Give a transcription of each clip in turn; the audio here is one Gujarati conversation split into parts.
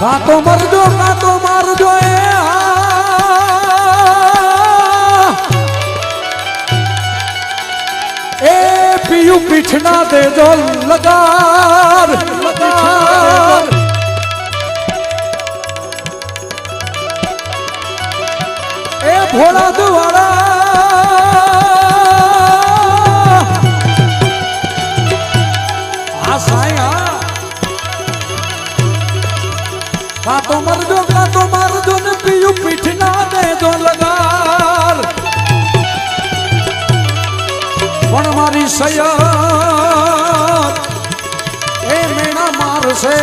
કાતો મારજો એ પીયું પીઠના દેજો લગાર એ ભોળા દુવાળા આ સાયા કાતો મારજો ને પીયું પીઠના દેજો લગાર પણ મારી સૈયર એ મેણા મારશે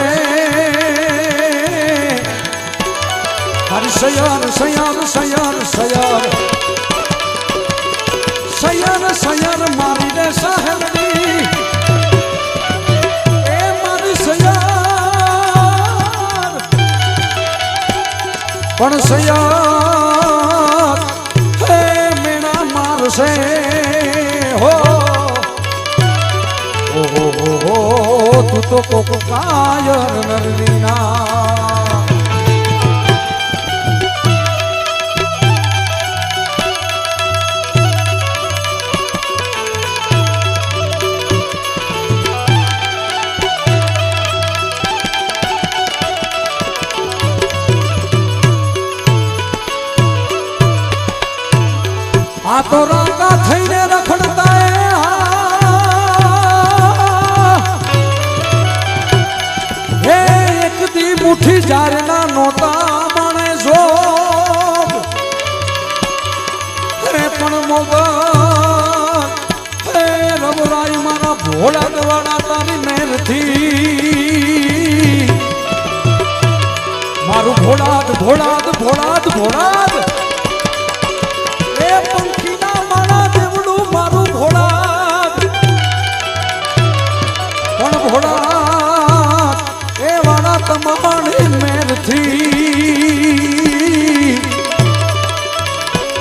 મારી સૈયર મારી રે સાહેબની એ મારી સૈયર પણ સૈયર હે મેણા મારશે તું તો કોક કાયર નરવીના આ તો રાકા થઈને રખડતા હે એક દી મુઠ્ઠી જારના નોતા માણે જોગ હે પણ મોગલ હે રબરાઈ મારા ભોળા દવાડા તારી મહેરથી મારું ભોળાદ એ પંખીના માણા દેવડું મારું ભોળાદ પણ ભોળાદ એ વાળા તમારી મેરથી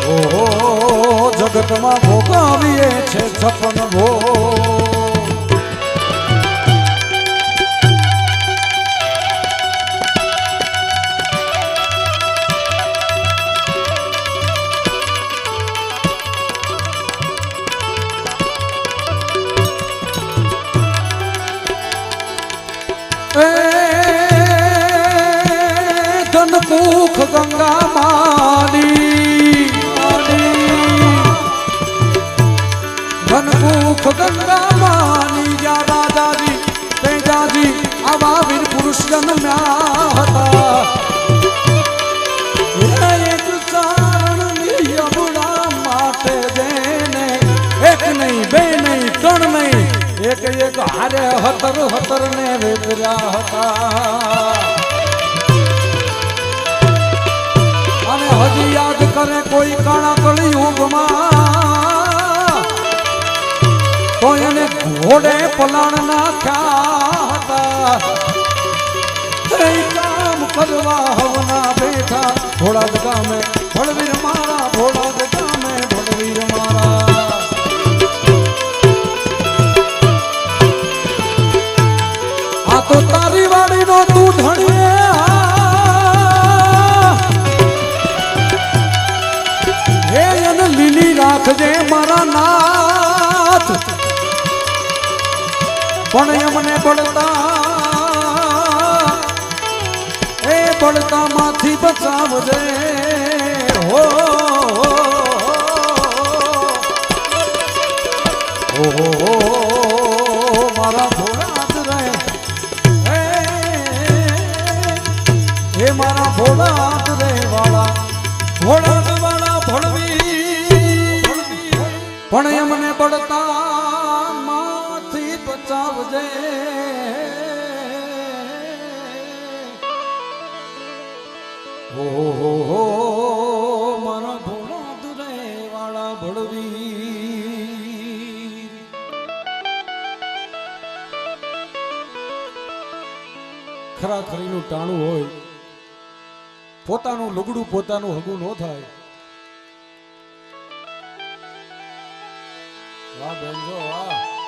ઓહો જગતમાં ભોગાવીએ છે છપન ભોગ ધનકુખ ગંગા માની જા દાદાજી તેજાજી આવા વીર પુરુષ જન્મ્યા હતા એક ચારણની યમુના માટે જેને એક નહીં બે નહીં ત્રણ નહીં એક હારે હતર ને વેદર્યા હતા અને હજી યાદ કરે કોઈ કાળા કળિયુગમાં તો એને ઘોડે પલાણ નાખ્યા હતા કામ કરવા હવના બેઠા ભોળાદ ગામે ભળવીર મારા ભોળાદ ગામે ભળવીર મારા આ તો તારી વાડીનો તું ધણીએ લીલી રાખજે મારા નાથ પણ એમને બળતા માંથી બચાવજે હો મારા ભોળાદ રહે હે મારા ભોળાદ રે વાળા ભળવી પણ એમને બળતા માંથી બચાવજે હો મારા ભોળાદ રે વાળા ભળવી ખરાખરીનું ટાણું હોય પોતાનું લુગડું પોતાનું હગું ન થાય વાહ બેન જો વાહ